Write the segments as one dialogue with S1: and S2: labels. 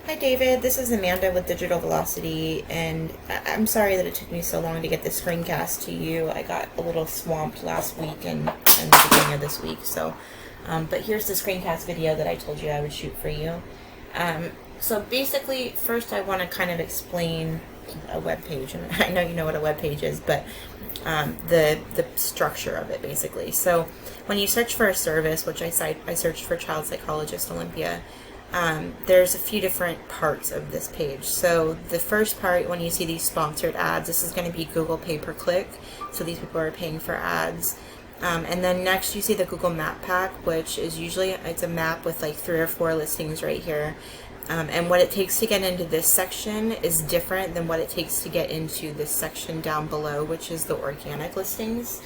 S1: Hi David, this is Amanda with Digital Velocity, and I'm sorry that it took me so long to get the screencast to you. I got a little swamped last week and the beginning of this week, but here's the screencast video that I told you I would shoot for you. So basically, first I want to kind of explain a web page, and I know you know what a web page is, but the structure of it basically. So when you search for a service, which I searched for Psychologist Olympia, there's a few different parts of this page. So the first part, when you see these sponsored ads, this is going to be Google pay-per-click. So these people are paying for ads. And then next you see the Google Map Pack, which is usually, it's a map with like 3 or 4 listings right here. And what it takes to get into this section is different than what it takes to get into this section down below, which is the organic listings.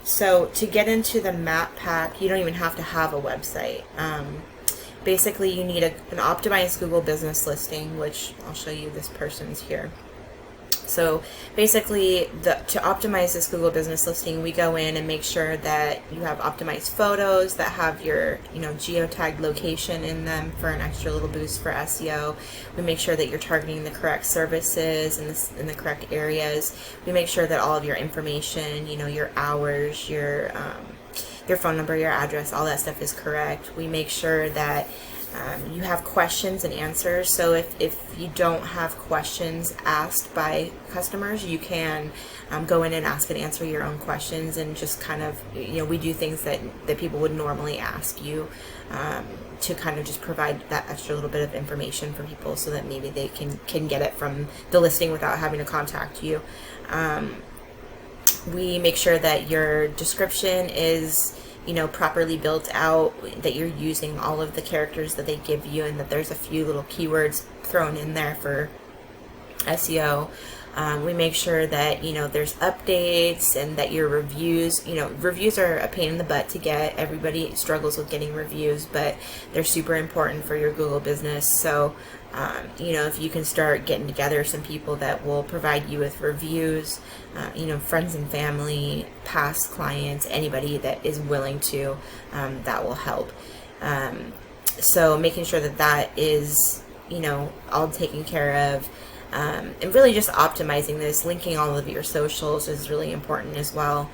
S1: So to get into the Map Pack, you don't even have to have a website. Basically, you need an optimized Google business listing, which I'll show you this person's here. So basically, to optimize this Google business listing, we go in and make sure that you have optimized photos that have your geotagged location in them for an extra little boost for SEO. We make sure that you're targeting the correct services in the correct areas. We make sure that all of your information, your hours, your phone number, your address, all that stuff is correct. We make sure that you have questions and answers. So if you don't have questions asked by customers, you can go in and ask and answer your own questions, and just kind of, we do things that people would normally ask you to kind of just provide that extra little bit of information for people so that maybe they can get it from the listing without having to contact you. We make sure that your description is properly built out, that you're using all of the characters that they give you, and that there's a few little keywords thrown in there for SEO. We make sure that there's updates, and that your reviews, reviews are a pain in the butt to get. Everybody struggles with getting reviews, but they're super important for your Google business. So if you can start getting together some people that will provide you with reviews, friends and family, past clients, anybody that is willing to, that will help. So making sure that is all taken care of. And really just optimizing this, linking all of your socials is really important as well.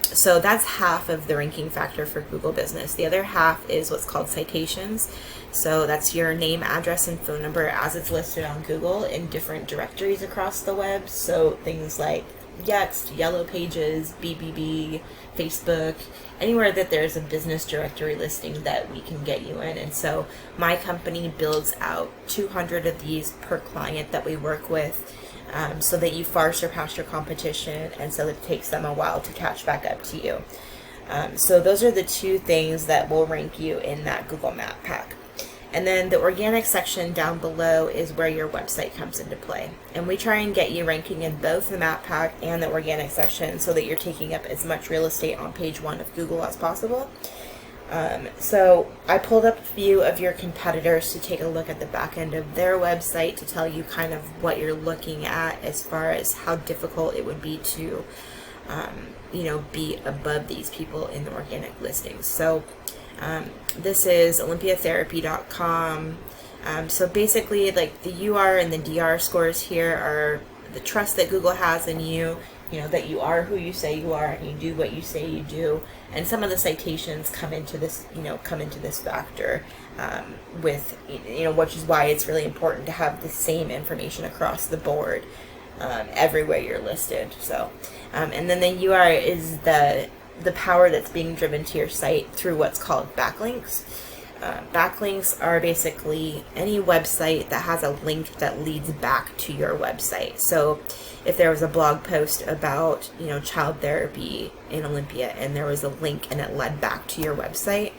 S1: So that's half of the ranking factor for Google Business. The other half is what's called citations. So that's your name, address, and phone number as it's listed on Google in different directories across the web. So things like Yext, Yellow Pages, BBB, Facebook, anywhere that there's a business directory listing that we can get you in. And so my company builds out 200 of these per client that we work with, so that you far surpass your competition, and so it takes them a while to catch back up to you. So those are the two things that will rank you in that Google Map Pack. And then the organic section down below is where your website comes into play. And we try and get you ranking in both the Map Pack and the organic section so that you're taking up as much real estate on page 1 of Google as possible. So I pulled up a few of your competitors to take a look at the back end of their website to tell you kind of what you're looking at as far as how difficult it would be to, be above these people in the organic listings. So this is olympiatherapy.com. So basically, like, the UR and the DR scores here are the trust that Google has in you, that you are who you say you are and you do what you say you do. And some of the citations come into this, factor, with, which is why it's really important to have the same information across the board, everywhere you're listed. So, and then the UR is the power that's being driven to your site through what's called backlinks. Backlinks are basically any website that has a link that leads back to your website. So if there was a blog post about, child therapy in Olympia, and there was a link and it led back to your website,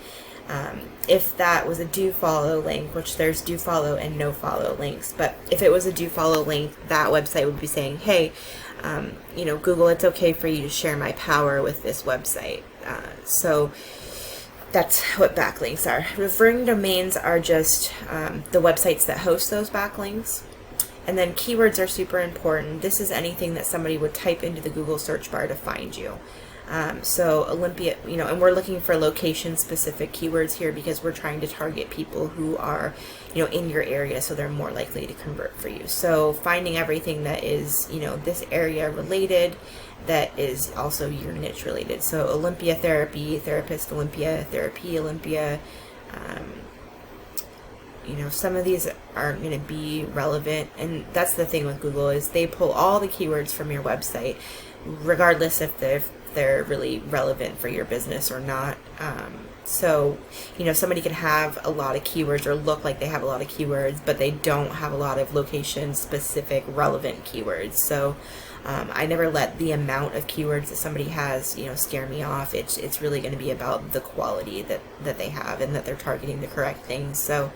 S1: if that was a do follow link, which there's do follow and no follow links, but if it was a do follow link, that website would be saying, hey, Google, it's okay for you to share my power with this website. So that's what backlinks are. Referring domains are just the websites that host those backlinks. And then keywords are super important. This is anything that somebody would type into the Google search bar to find you. So Olympia, and we're looking for location-specific keywords here because we're trying to target people who are, in your area, so they're more likely to convert for you. So finding everything that is, this area related, that is also your niche related. So Olympia therapy, therapist Olympia, therapy Olympia. Some of these aren't going to be relevant, and that's the thing with Google, is they pull all the keywords from your website, regardless if they're really relevant for your business or not. So, somebody can have a lot of keywords or look like they have a lot of keywords, but they don't have a lot of location-specific relevant keywords. So, I never let the amount of keywords that somebody has, scare me off. It's really going to be about the quality that they have and that they're targeting the correct things. So,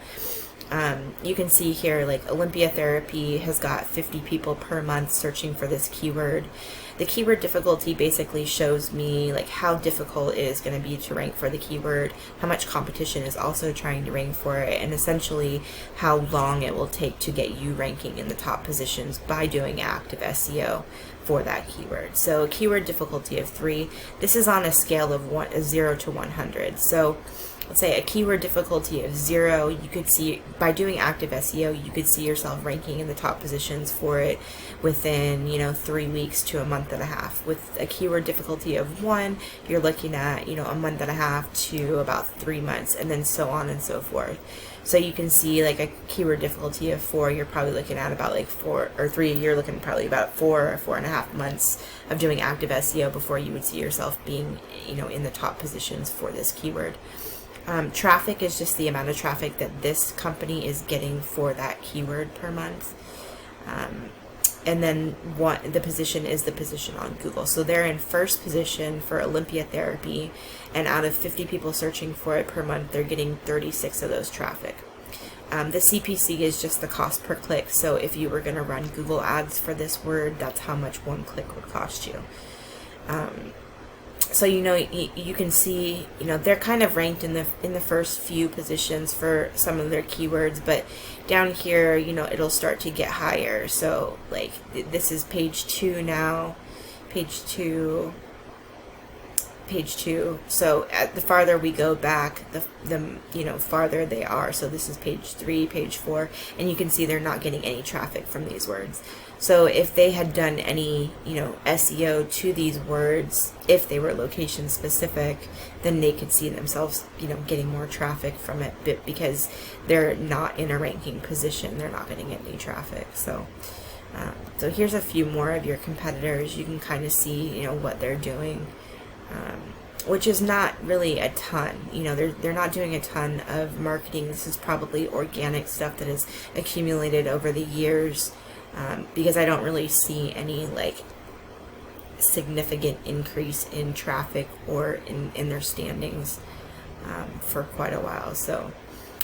S1: you can see here, like Olympia Therapy has got 50 people per month searching for this keyword. The keyword difficulty basically shows me like how difficult it is going to be to rank for the keyword, how much competition is also trying to rank for it, and essentially how long it will take to get you ranking in the top positions by doing active SEO for that keyword. So keyword difficulty of 3. This is on a scale of 0 to 100. So let's say a keyword difficulty of 0, you could see, by doing active SEO, you could see yourself ranking in the top positions for it within, 3 weeks to a month and a half. With a keyword difficulty of 1, you're looking at, a month and a half to about 3 months, and then so on and so forth. So you can see like a keyword difficulty of 4, you're probably looking at about like 4 or 3, you're looking probably about 4 or 4.5 months of doing active SEO before you would see yourself being, in the top positions for this keyword. Traffic is just the amount of traffic that this company is getting for that keyword per month. And then the position is the position on Google. So they're in first position for Olympia Therapy, and out of 50 people searching for it per month, they're getting 36 of those traffic. The CPC is just the cost per click. So if you were going to run Google ads for this word, that's how much one click would cost you. So you can see, they're kind of ranked in the first few positions for some of their keywords, but down here, it'll start to get higher. So like this is page 2 now, page 2. So the farther we go back, the farther they are. So this is page 3, page 4, and you can see they're not getting any traffic from these words. So if they had done any, SEO to these words, if they were location specific, then they could see themselves, getting more traffic from it, but because they're not in a ranking position, they're not going to get any traffic. So, so here's a few more of your competitors. You can kind of see, what they're doing, which is not really a ton. They're not doing a ton of marketing. This is probably organic stuff that has accumulated over the years. Because I don't really see any like significant increase in traffic or in their standings for quite a while. So,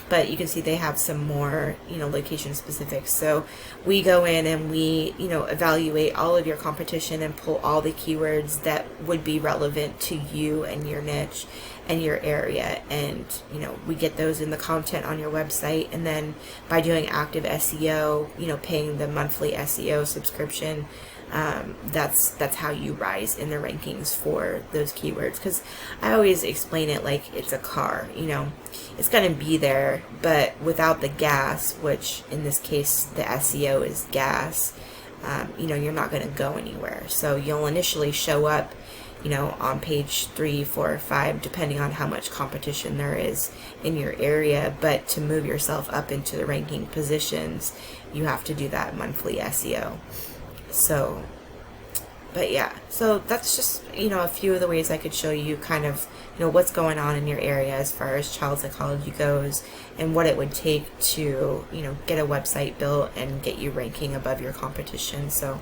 S1: but you can see they have some more, location specific. So we go in and we, evaluate all of your competition and pull all the keywords that would be relevant to you and your niche and your area, and we get those in the content on your website. And then by doing active SEO, paying the monthly SEO subscription, that's how you rise in the rankings for those keywords. Because I always explain it like it's a car. It's going to be there, but without the gas, which in this case the SEO is gas, you're not going to go anywhere. So you'll initially show up on page 3, 4, or 5, depending on how much competition there is in your area. But to move yourself up into the ranking positions, you have to do that monthly SEO. So, but yeah, so that's just, a few of the ways I could show you kind of, what's going on in your area as far as child psychology goes, and what it would take to, get a website built and get you ranking above your competition. So,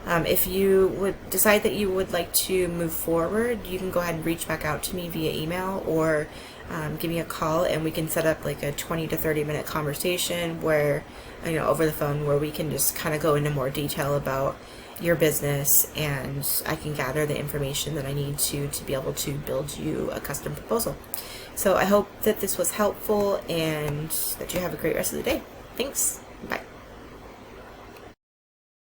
S1: if you would decide that you would like to move forward, you can go ahead and reach back out to me via email, or give me a call, and we can set up like a 20 to 30 minute conversation where, over the phone, where we can just kind of go into more detail about your business, and I can gather the information that I need to be able to build you a custom proposal. So I hope that this was helpful and that you have a great rest of the day. Thanks.